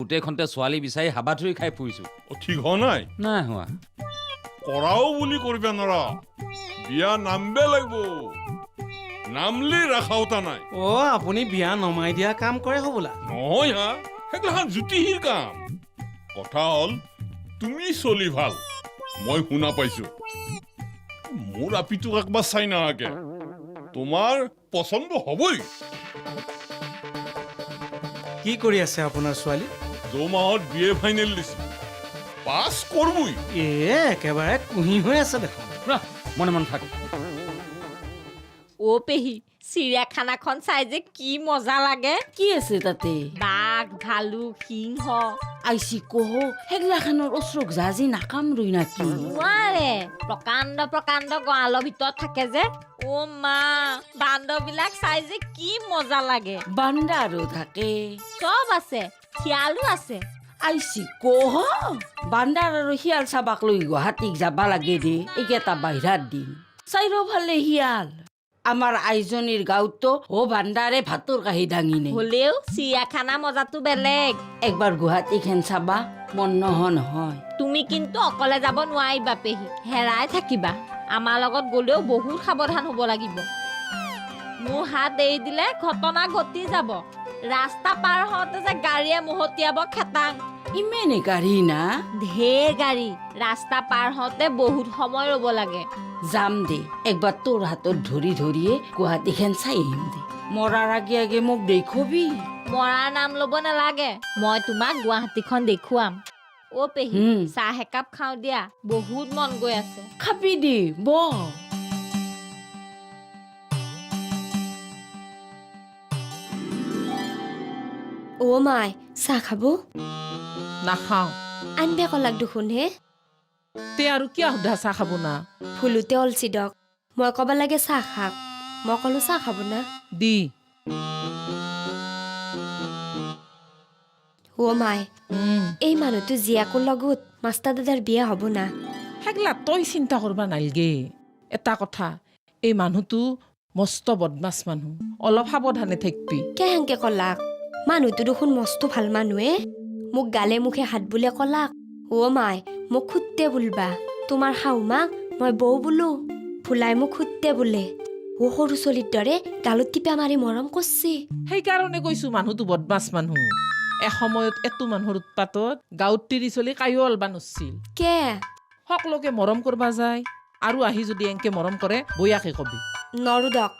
গোটেইখনতে ছোৱালী বিচাৰি হাবাথুৰি খাই ফুৰিছো। ঠিক হোৱা নাই? নাই হোৱা। কৰাও বুলি কৰিবা নৰা, বিয়া নামবে লাগিব, নামলি ৰাখাওতা নাই। আপুনি বিয়া নমাই দিয়া কাম কৰে হ'বলা? নহয় হা, সেইগিলাখান জ্যোতিষীৰ কাম। কথা হ'ল তুমি চলি ভাল, মই শুনা পাইছো। মোৰ আপিটোক একবাৰ চাই নাহাকে, তোমাৰ পচন্দ হ'বই। কি কৰি আছে আপোনাৰ ছোৱালী? যোৱা মাহত BA ফাইনেল দিছে, পাছ কৰবই। একেবাৰে কুঁহি হৈ আছে দেখোন। মনে মনে থাক। অ' পেহী, চিৰিয়াখানাখন চাই যে কি মজা লাগে। কি আছে তাতে? বাঘ, ভালুক, সিংহ। আইচি কহ সেইগিলাখানৰ ওচৰত জাজি নাকামৰই নাকি? নোৱাৰে, প্ৰকাণ্ড প্ৰকাণ্ড গঁৰালৰ ভিতৰত থাকে যে। অ' মা, বান্দৰবিলাক চাই যে কি মজা লাগে। বান্দাৰো থাকে, চব আছে, শিয়ালো আছে। আইচি কহ বান্দাৰ আৰু শিয়াল চাবাক লৈ গুৱাহাটীক যাবা লাগে দে। এইকেইটা বাহিৰাৰ দিন চাৰিওফালে শিয়াল। আমাৰ আইজনীৰ গাঁৱতো বান্দাৰে ভাতৰ কাঁহী দাঙি নে। হ'লেও চিৰিয়াখানা মজাটো বেলেগ। একবাৰ গুৱাহাটীখন চাবা মন নহয়। তুমি কিন্তু অকলে যাব নোৱাৰিবা পেহী, হেৰাই থাকিবা। আমাৰ লগত গ'লেও বহুত সাৱধান হ'ব লাগিব। মোৰ হাত এৰি দিলে ঘটনা ঘটি যাব। ৰাস্তা পাৰ হওঁতে যে গাড়ীয়ে মহতিয়াব খেতাং। ইমানে গাড়ী না? ঢেৰ গাড়ী, ৰাস্তা পাৰ হওঁতে বহুত সময় ৰ'ব লাগে। যাম দে, একবাৰ তোৰ হাতত ধৰি ধৰিয়ে গুৱাহাটীখন চাই আহিম দে। মৰাৰ আগে আগে মোক দেখবি। মৰাৰ নাম ল'ব নালাগে, মই তোমাক গুৱাহাটীখন দেখুৱাম। অ' পেহী, চাহ একাপ খাওঁ দিয়া, বহুত মন গৈ আছে। খাবি দে, ব। অ' মাই, চাহ খাব? নাখাওঁ। আনবে কলাক দেখোন হে। তে আৰু কিয় সোধা চাহ খাব না? ভুলোতে অলচি দক, মই ক'ব লাগে চাহ খাক, মই ক'লো চাহ খাব না। দি অ' মাই, এই মানুহটো জীয়াকৰ লগত মাষ্টাৰ দাদাৰ বিয়া হ'ব না? সেইগিলা তই চিন্তা কৰবা নালগে। এটা কথা, এই মানুহটো মস্ত বদমাছ মানুহ, অলপ সাৱধানে থাকবি। কেহেংকে কলাক? মানুহটো দেখোন মস্ত ভাল মানুহে, মোক গালে মুখে হাত বোলে কলাক। অ' মাই, মোক খুটতে বুলবা, তোমাৰ শাহু মাক মই বৌ বোলো। ফুলাই মোক খুটতে বোলে, সৰু চলিৰ দৰে গালত টিপা মাৰি মৰম কৰছি। সেইকাৰণে কৈছো মানুহটো বদমাছ মানুহ। এসময়ত এটো মানুহৰ উৎপাতত গাঁৱত তিৰি চলি কায়ো অলবা নছিল। কে? সকলোকে মৰম কৰবা যায়, আৰু আহি যদি এনকে মৰম কৰে বয়াকে কবি। নৰো দক,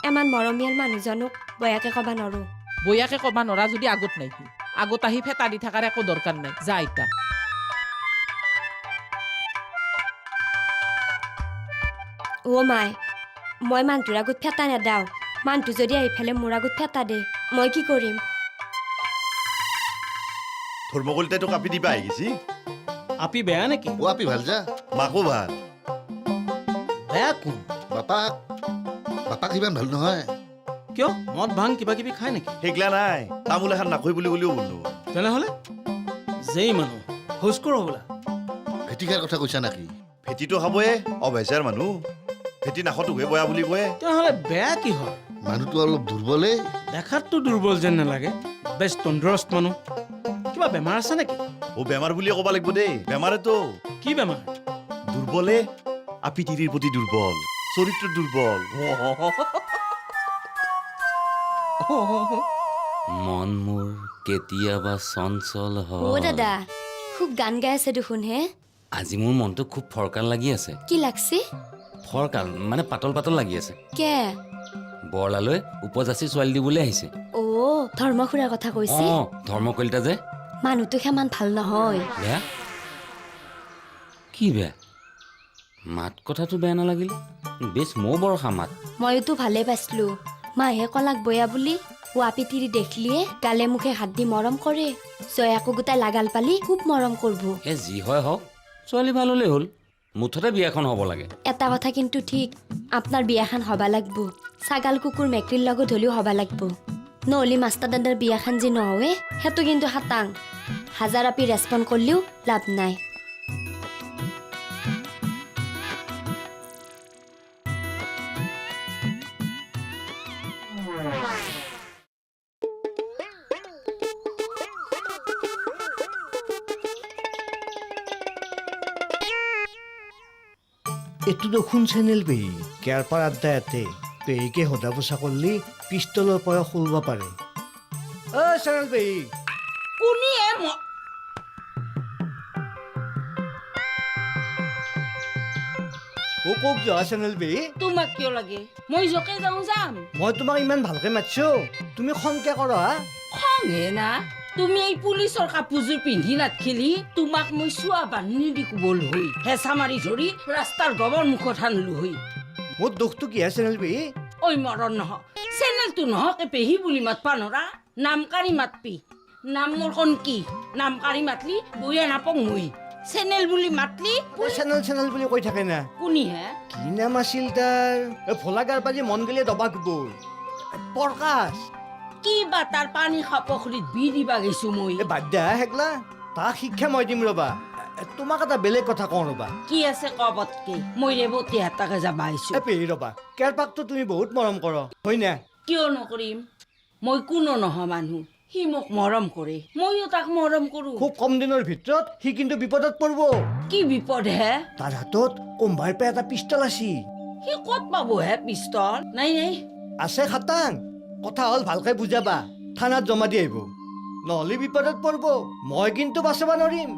ইমান মৰমীয়াল মানুহজনক বয়াকে কবা নৰো। বয়াকে কবা নৰা যদি আগত নাইহি, আগত আহি ফেটা দি থাকাৰ একো দৰকাৰ নাই। যা ইতা। অ' মাই, মই মানুহটোৰ আগত ফেটা নেদাও। মানুহটো যদি আহি ফেলে মোৰ আগত ফেটা দে, মই কি কৰিম? ধৰ্মকলিতাইতো কাপি দিবা আহি গেছি। আপি বেয়া নেকি? অ আপি ভাল যা, মাকো ভাল। বেয়া কোন? বাপাক বাপাক ইমান ভাল নহয়। কিয় মদ ভাং কিবা কিবি খায় নেকি? সেইগিলা নাই, তামোল এখন নাখৈ বুলি ক'লেও বলো। তেনেহ'লে যেই মানুহ ভোজকৰ হ'বলা। ভেটিকাৰ কথা কৈছা নেকি? ভেটিটো খাবয়ে, অভেচাৰ মানুহ। ভেটি নাখটোহে বয়া বুলি কয়। তেনেহ'লে বেয়া কি হয়? মানুহটো অলপ দুৰ্বলে। দেখাততো দুৰ্বল যেন নালাগে, বেছ তন্দুৰস্ত মানুহ। কিবা বেমাৰ আছে নেকি? অ বেমাৰ বুলিয়ে ক'ব লাগিব দেই। বেমাৰেতো কি বেমাৰ? দুৰ্বলে, আপি তিৰিৰ প্ৰতি দুৰ্বল, চৰিত্ৰ দুৰ্বল। মন মোৰ কেতিয়াবা চঞ্চল অ' হয়। দাদা, খুব গান গাই আছে দেখোন হে। আজি মোৰ মনটো খুব ফৰকাল লাগি আছে। কি লাগছি? ফৰকাল মানে পাতল পাতল লাগি আছে। কে? বৰলালৈ উপজাচি ছোৱালী দিবলৈ আহিছে। অ' ধৰ্মখুৰাৰ কথা কৈছে। ধৰ্মকলিতা যে। মানুহটো সিমান ভাল নহয়। বেয়া? কি বেয়া? মাত কথাটো বেয়া নালাগিল, বেছ মৌ বৰষা মাত। ময়োতো ভালে পাইছিলো। মাহে কলাক বয়া বুলি ৱাপি তিৰি দেখলিয়ে গালে মুখে হাত দি মৰম কৰে। জয়াকো গোটাই লাগাল পালি খুব মৰম কৰব। যি হয় হওক, ছোৱালী ভাল হ'লেই হ'ল। মুঠতে বিয়াখন হ'ব লাগে। এটা কথা কিন্তু ঠিক, আপোনাৰ বিয়াখন হবা লাগব। ছাগাল কুকুৰ মেকুৰীৰ লগত হ'লেও হবা লাগব। নহ'লে মাষ্টাৰ দাদাৰ বিয়াখন যি নহয় সেইটো কিন্তু খাটাং। হাজাৰ আপি ৰেচপন্দ কৰিলেও লাভ নাই। এইটো দেখোন চেনেল পেহী কেয়াৰপাৰ আড্ডা ইয়াতে পেহীকে সোধা পোছা কৰিলে পিষ্টলৰ পৰা খুলিব পাৰে চেনেল পেহী কোনে অ' কওক যোৱা চেনেল পেহী তোমাক কিয় লাগে মই জকে যাওঁ যাম মই তোমাক ইমান ভালকে মাতছো তুমি খংকে কৰ হা খং হে না তুমি এই পুলিচৰ কাপোৰযোৰ পিন্ধি নাথখিলি তোমাক মই চোৱা বান্ধি দি কোবল হৈ হেঁচা মাৰি ধৰি ৰাস্তাৰ গবৰ মুখত আনলো হৈ মোৰ দুখটো কি হে চেনেল পেহী ঐ মৰণ নহ চেনেলটো নহকে পেহী বুলি মাতপা নৰা নামকাৰী মাতপি নাম মোৰ কণ কি নামকাৰী মাতলি বৈয়া নাপং মই চেনেল বুলি মাতলি চেনেল চেনেল বুলি কৈ থাকে না কোনি হে কি নাম আছিল তাৰ ভোলাগাৰ পাজি মন গেলে দবা গবল প্ৰকাশ কিবা তাৰ পানী খাপখৰিত বি দিবা গৈছো মই বাদ দিয়া হেগলা তাক শিক্ষা মই দিম ৰবা তোমাক এটা বেলেগ কথা কওঁ ৰবা কি আছে কবতকে মই ৰেৱতী হাতাকে যাবা আহিছো পেহী ৰবা কেৰপাকটো তুমি বহুত মৰম কৰ হয় না কিয় নকৰিম মই কোনো নহ মানুহ সি মোক মৰম কৰে মইও তাক মৰম কৰো খুব কম দিনৰ ভিতৰত সি কিন্তু বিপদত পৰিব কি বিপদ হে তাৰ হাতত কোম্ভাৰ পে এটা পিষ্টল আছিল সি ক'ত পাব হে পিষ্টল নাই নাই আছে খাটাং কথা হ'ল ভালকে বুজাবা থানাত জমা দি আহিব নহ'লে বিপদত পৰিব মই কিন্তু বাচাব নোৱাৰিম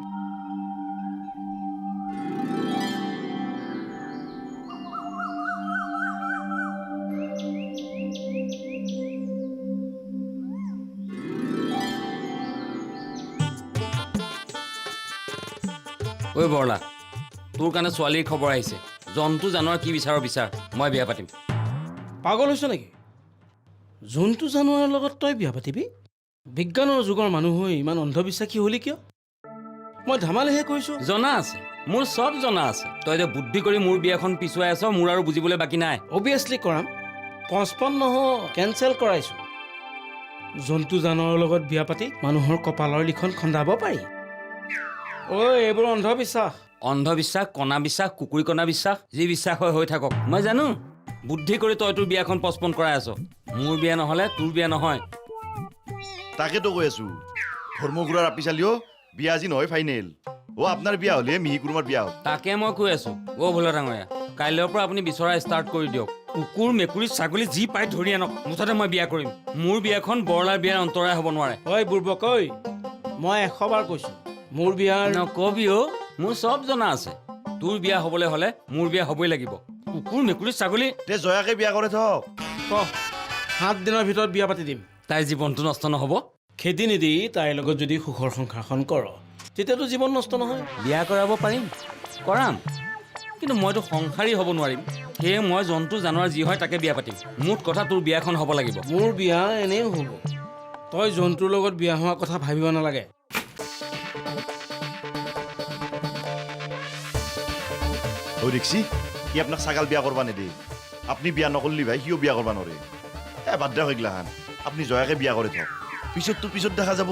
ঐ বৰলা তোৰ কাৰণে ছোৱালীৰ খবৰ আহিছে জন্তু জানোৱাৰ কি বিচাৰ বিচাৰ মই বিয়া পাতিম পাগল হৈছ নেকি জন্তু জানোৱাৰৰ লগত তই বিয়া পাতিবি বিজ্ঞানৰ যুগৰ মানুহ হৈ ইমান অন্ধবিশ্বাসী হলি কিয় মই ধেমালিহে কৈছোঁ জনা আছে মোৰ চব জনা আছে তই যে বুদ্ধি কৰি মোৰ বিয়াখন পিছুৱাই আছ মোৰ আৰু বুজিবলৈ বাকী নাই অভিয়াছলি কৰাম পঁচপন্ন কেঞ্চেল কৰাইছোঁ জন্তু জানোৱাৰৰ লগত বিয়া পাতি মানুহৰ কপালৰ লিখন খন্দাব পাৰি ঐ এইবোৰ অন্ধবিশ্বাস অন্ধবিশ্বাস কণা বিশ্বাস কুকুৰী কণা বিশ্বাস যি বিশ্বাস হয় হৈ থাকক মই জানো বুদ্ধি কৰি তই তোৰ বিয়াখন পচপন কৰাই আছ মোৰ বিয়া নহ'লে তোৰ বিয়া নহয় তাকেতো কৈ আছো ধৰ্মগুৰাৰ আপি চালিও বিয়া আজি নহয় ফাইনেল আপোনাৰ বিয়া হ'লে মিহি কুৰুমাৰ বিয়া হ'ল তাকে মই কৈ আছো ভোলা ডাঙৰীয়া কাইলৈৰ পৰা আপুনি বিচৰা ষ্টাৰ্ট কৰি দিয়ক কুকুৰ মেকুৰী ছাগলী যি পাই ধৰি আনক মুঠতে মই বিয়া কৰিম মোৰ বিয়াখন বৰলাৰ বিয়াৰ অন্তৰায় হ'ব নোৱাৰে ঐ বুৰ্বক ঐ মই 100 বাৰ কৈছোঁ মোৰ বিয়াৰ নকবি অ' মোৰ চব জনা আছে তোৰ বিয়া হ'বলৈ হ'লে মোৰ বিয়া হ'বই লাগিব কুকুৰ মেকুৰী ছাগলী তে জয়াকে বিয়া কৰে থক 7 দিনৰ ভিতৰত বিয়া পাতি দিম তাইৰ জীৱনটো নষ্ট নহ'ব খেদি নিদি তাইৰ লগত যদি সুখৰ সংসাৰখন কৰ তেতিয়াতো জীৱন নষ্ট নহয় বিয়া কৰাব পাৰিম কৰাম কিন্তু মইতো সংসাৰী হ'ব নোৱাৰিম সেয়ে মই জন্তু জানোৱাৰ যি হয় তাকে বিয়া পাতিম মুঠ কথা তোৰ বিয়াখন হ'ব লাগিব মোৰ বিয়া এনেও হ'ব তই জন্তুৰ লগত বিয়া হোৱাৰ কথা ভাবিব নালাগে ঐ দেখছি সি আপোনাক ছাগাল বিয়া কৰবা নেদে আপুনি বিয়া নকৰলি ভাই সিও বিয়া কৰবা নৰে বাদ দিয়ক এইগিলাখান আপুনি জয়াকে বিয়া কৰে থক পিছততো পিছত দেখা যাব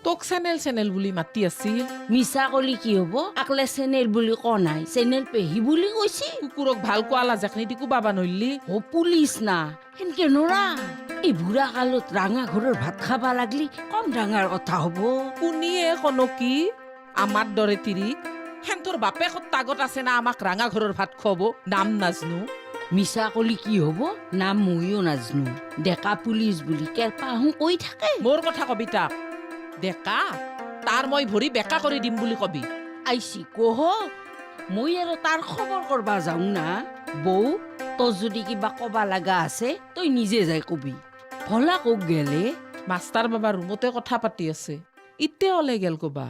তোক চেনেল চেনেল বুলি মাতি আছিল মিছা কলি কি হব আকলে চেনেল বুলি ক নাই চেনেল পেহী বুলি কৈছি কুকুৰক ভাল কোৱালা জাকনি দি কোবাবা নৰলি ও পুলিচ না সেনকে নৰা এই বুঢ়া কালত ৰাঙা ঘৰৰ ভাত খাবা লাগলি কম ডাঙৰ কথা হব কোনিয়ে কনো কি আমাৰ দৰে তিৰিক সেন্তৰ বাপেকত তাগত আছে না আমাক ৰাঙা ঘৰৰ ভাত খুৱাব নাম নাজনো মিছা কলি কি হব নাম ময়ো নাজনো ডেকা পুলিচ বুলি কেৰপাহো কৈ থাকে মোৰ কথা কবি তাক ডেকা তাৰ মই ভৰি বেকা কৰি দিম বুলি কবি আইছি কহ মই আৰু তাৰ খবৰ কৰবা যাওঁ না বৌ তোৰ যদি কিবা কবা লগা আছে তই নিজে যাই কবি ভলা কক গেলে মাষ্টাৰ বাবা ৰুমতে কথা পাতি আছে ইতে ওলাই গেল কবা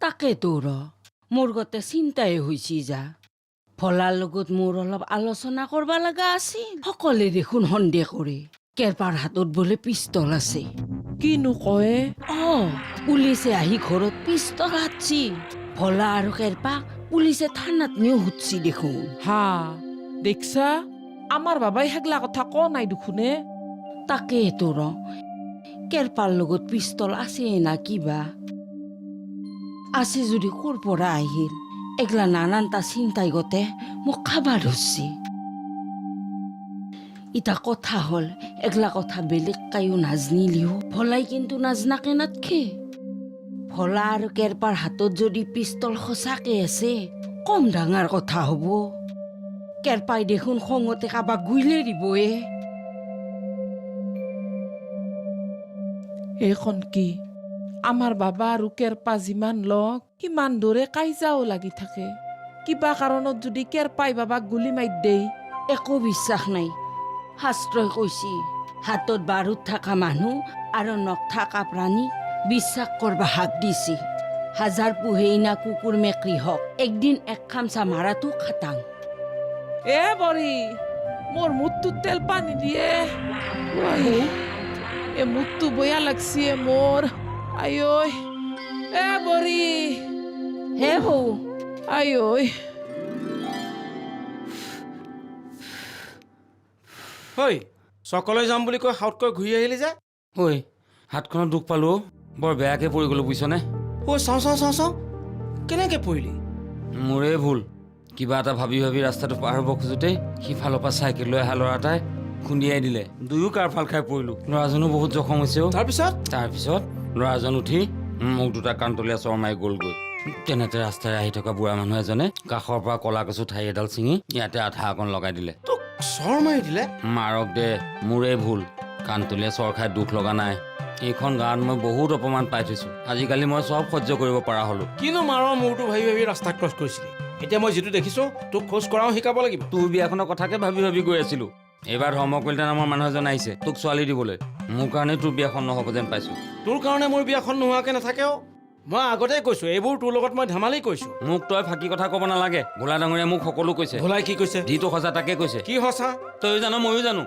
তাকে তোৰ মোৰ গতে চিন্তাই হৈছি যা ভলাৰ লগত মোৰ অলপ আলোচনা কৰবা লগা আছিল সকলে দেখোন সন্দেহ কৰে কেৰপাৰ হাতত বোলে পিষ্টল আছে কিনো কয় পুলিচে আহি ঘৰত পিষ্টল হাতছি ভলা আৰু কেৰপাক পুলিচে থানাত নিও সুধছি দেখোন হা দেখছা আমাৰ বাবাই হেগলা কথা ক নাই দুখুনে তাকে তোৰ কেৰপাৰ লগত পিষ্টল আছে না কিবা আছে যদি ক'ৰ পৰা আহিল এগলা নানানটা চিন্তাই গতে মোক খাবা ধৰছি ইটা কথা হল এগলা কথা বেলেগ কায়ো নাজনিলিও ভলাই কিন্তু নাজনাকে নাতখে ভলা আৰু কেৰপাৰ হাতত যদি পিষ্টল সঁচাকে আছে কম ডাঙৰ কথা হ'ব। কেৰপাই দেখোন খঙতে কাবাক গুইলে দিবয়ে। এইখন কি আমাৰ বাবা আৰু কেৰপা যিমান লগ সিমান দৰে কাইজাও লাগি থাকে। কিবা কাৰণত যদি কেৰপাই বাবাক গুলি মাৰি দেই, একো বিশ্বাস নাই। শাস্ত্ৰই কৈছি হাতত বাৰুদ থকা মানুহ আৰু নখ থকা প্ৰাণী বিশ্বাস কৰবা হাক দিছি। হাজাৰ পোহেই না কুকুৰ মেকৰি হওক, একদিন এক খামচা মাৰাটো খাটাং। এ বৰি মোৰ মুখটোত তেল পানী দিয়ে। এ মুখটো বয়া লাগছি মোৰ। আয়ৈ এ বৰি হে বৌ, আয়ৈ ঐ চকলৈ যাম বুলি কৈ সাউতকৈ ঘূৰি আহিলি যে? ঐ হাতখনত দুখ পালো অ'। বৰ বেয়াকে পৰি গ'লো বুজিছনে? ঐ চাওঁ কেনেকে পৰিলি? মোৰে ভুল। কিবা এটা ভাবি ভাবি ৰাস্তাটো পাৰ হ'ব খোজোতেই সিফালৰ পৰা চাইকেল লৈ অহা ল'ৰা এটাই খুন্দিয়াই দিলে। দুয়ো কাৰফাল খাই পৰিলোঁ। ল'ৰাজনো বহুত জখম হৈছে অ'। তাৰপিছত ল'ৰাজন উঠি মোক দুটা কাণতলীয়া চৰ মাৰি গ'লগৈ। তেনেতে ৰাস্তাৰে আহি থকা বুঢ়া মানুহ এজনে কাষৰ পৰা কলা কচু ঠাই এডাল ছিঙি ইয়াতে আঠা অকণ লগাই দিলে। তোক চৰ মাৰি দিলে? মাৰক দে, মোৰে ভুল। কাণতলীয়া চৰ খাই দুখ লগা নাই। এইখন গাঁৱত মই বহুত অপমান পাই থৈছোঁ। আজিকালি মই চব সহ্য কৰিব পৰা হ'লোঁ। কিনো মাৰৰ মূৰটো ভাবি ভাবি ৰাস্তা ক্ৰছ কৰিছিলি? এতিয়া মই যিটো দেখিছোঁ তোক খোজ কৰাও শিকাব লাগিব। তোৰ বিয়াখনৰ কথাকে ভাবি ভাবি গৈ আছিলোঁ। এইবাৰ ধৰ্মকলিতা নামৰ মানুহ এজন আহিছে তোক ছোৱালী দিবলৈ। মোৰ কাৰণে তোৰ বিয়াখন নহ'ব যেন পাইছোঁ। তোৰ কাৰণে মোৰ বিয়াখন নোহোৱাকৈ নাথাকেও। মই আগতেই কৈছোঁ এইবোৰ তোৰ লগত মই ধেমালি কৈছোঁ। মোক তই ফাঁকি কথা ক'ব নালাগে। ভোলা ডাঙৰীয়াই মোক সকলো কৈছে। ভোলাই কি কৈছে? যিটো সঁচা তাকে কৈছে। কি সঁচা? তয়ো জানো ময়ো জানো।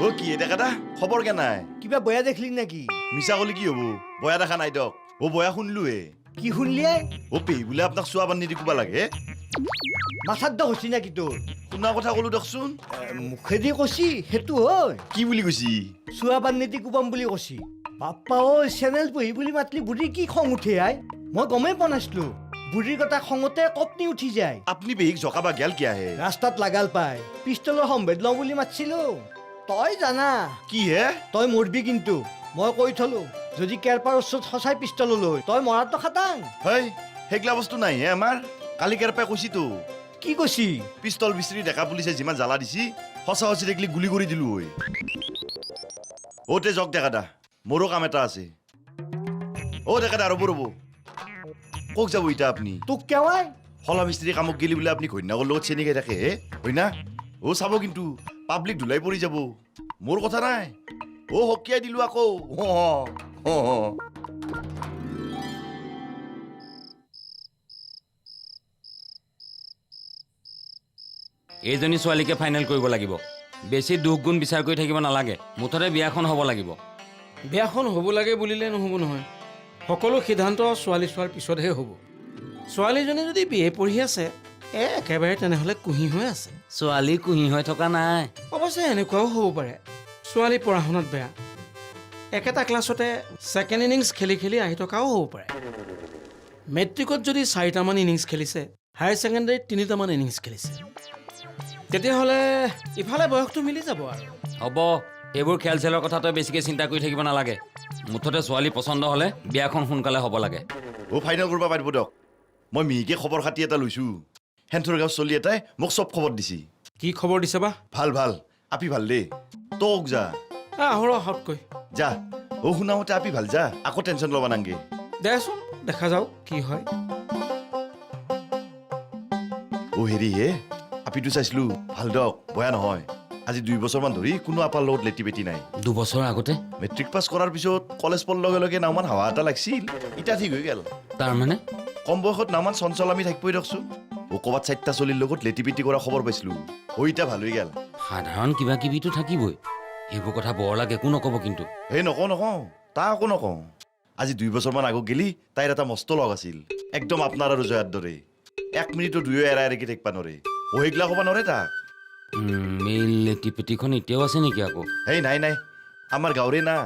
অ' কি দেখা দা খবৰ কেনাই? কিবা বয়া দেখলি নেকি? মিছা কলি কি হ'ব? বয়া দেখা নাই দক। অ' বয়া শুনলোৱে। কি শুনলিয়ে? অ' পেহী বোলে আপোনাক চোৱা বান্ধি দি কোবা লাগে। মাথাত দ হৈছি নেকি তোৰ? শুনা কথা ক'লো দকচোন। মুখেদি কৈছি সেইটো হয়। কি বুলি কৈছি? চোৱা বান্ধি কোবাম বুলি কৈছি। বাপ্পা ঐ চেনেল পঢ়ি বুলি মাতলি বুঢ়ীৰ কি খং উঠে আই? মই গমেই পোৱা নাছিলো। বুঢ়ীৰ কথা খঙতে কপনি উঠি যায়। আপুনি পেহীক জকাবা গেল কি আহে? ৰাস্তাত লাগাল পাই পিষ্টলৰ সম্ভেদ লওঁ বুলি মাতিছিলো। তই জানা কি হে? তই মৰবি কিন্তু মই কৈ থলো যদি কেৰপাৰ ওচৰত সঁচাই পিষ্টল লৈ তই মৰাটো খাটাং। হয় সেইগিলা বস্তু নাই হে আমাৰ। কালি কেৰপাই কৈছিতো কি কৈছি? পিষ্টল বিচাৰি ডেকা পুলিচে যিমান জ্বালা দিছি সঁচা সঁচি দেখিলি গুলি কৰি দিলো হয়। অ'তে যক ডেকা দা মোৰো কাম এটা আছে। অ' ডেকা দা ৰ'ব ৰ'ব। কওক যাব এতিয়া আপুনি? তোক কেৱাই শলা মিস্ত্ৰী কামক গেলি বোলে আপুনি ঘৈণাকৰ লগত চেনি খাই থাকে হে হয় না? অ' চাব কিন্তু পাব্লিক ধুলাই পৰি যাব। মোৰ কথা নাই। অ' হকিয়াই দিলো আকৌ। এইজনী ছোৱালীকে ফাইনেল কৰিব লাগিব। বেছি দুখ গুণ বিচাৰ কৰি থাকিব নালাগে। মুঠতে বিয়াখন হ'ব লাগিব। বিয়াখন হ'ব লাগে বুলিলে নহ'ব নহয়। সকলো সিদ্ধান্ত ছোৱালী চোৱাৰ পিছতহে হ'ব। ছোৱালীজনী যদি বিয়ে পঢ়ি আছে একেবাৰে তেনেহ'লে কুঁহি হৈ আছে। ছোৱালী কুঁহি হৈ থকা নাই। অৱশ্যে এনেকুৱাও হ'ব পাৰে ছোৱালী পঢ়া শুনাত বেয়া। একেটা ক্লাছতে ছেকেণ্ড ইনিংছ খেলি খেলি আহি থকাও হ'ব পাৰে। মেট্ৰিকত যদি 4টামান ইনিংছ খেলিছে, হায়াৰ ছেকেণ্ডেৰীত 3টামান ইনিংছ খেলিছে, তেতিয়াহ'লে ইফালে বয়সটো মিলি যাব আৰু। হ'ব এইবোৰ খেল চেলৰ কথা তই বেছিকৈ চিন্তা কৰি থাকিব নালাগে। মুঠতে ছোৱালী পচন্দ হ'লে বিয়াখন সোনকালে হ'ব লাগে। অ' ফাইনেল কৰিব পাৰিব দিয়ক। মই মিহিকে খবৰ খাতি এটা লৈছোঁ। সেন্থৰ গাঁৱৰ ছোৱালী এটাই মোক চব খবৰ দিছি। কি খবৰ দিছে বা? ভাল ভাল আপি ভাল দেই। তোক যা আহৰ হাতকৈ যা। অ' শুনামতে আপি ভাল যা, আকৌ টেনশ্যন ল'বা নাংগে। দেচোন দেখা যাওক কি হয়। অ' হেৰি হে আপিটো চাইছিলোঁ ভাল দিয়ক, বেয়া নহয়। আজি 2 বছৰমান ধৰি কোনো আপাৰ লগত লেটি পেটি নাই। 2 বছৰ আগতে মেট্ৰিক পাছ কৰাৰ পিছত কলেজ পোৱাৰ লগে লগে নাওমান হাৱা এটা লাগছিল, ইটা ঠিক হৈ গ'ল। তাৰমানে কম বয়সত নাওমান চঞ্চল আমি থাকিবই দিয়কচোন। অ' ক'ৰবাত 4টা চলিৰ লগত লেটি পেটি কৰা খবৰ পাইছিলোঁ। অ' ইটা ভাল হৈ গ'ল। সাধাৰণ কিবা কিবিতো থাকিবই। সেইবোৰ কথা বৰ লাগে একো নক'ব কিন্তু। হে নকওঁ তাক একো নকওঁ। আজি 2 বছৰমান আগত গেলি তাইৰ এটা মস্ত লগ আছিল, একদম আপোনাৰ আৰু জয়াৰ দৰে। 1 মিনিটো দুয়ো এৰাই এৰাকি থাকিব নোৱাৰে। অ' সেইগিলা ক'ব নোৱাৰে তাক। এই লেটিপেটিখন এতিয়াও আছে নেকি আকৌ? হেই নাই আমাৰ গাঁৱৰে না।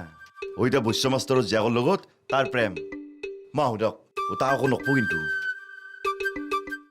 অ' এতিয়া বৈশ্য মাষ্টৰৰ জীয়াকৰ লগত তাৰ প্ৰেম। মই আহোঁ দিয়ক। অ' তাক আকৌ নকব কিন্তু।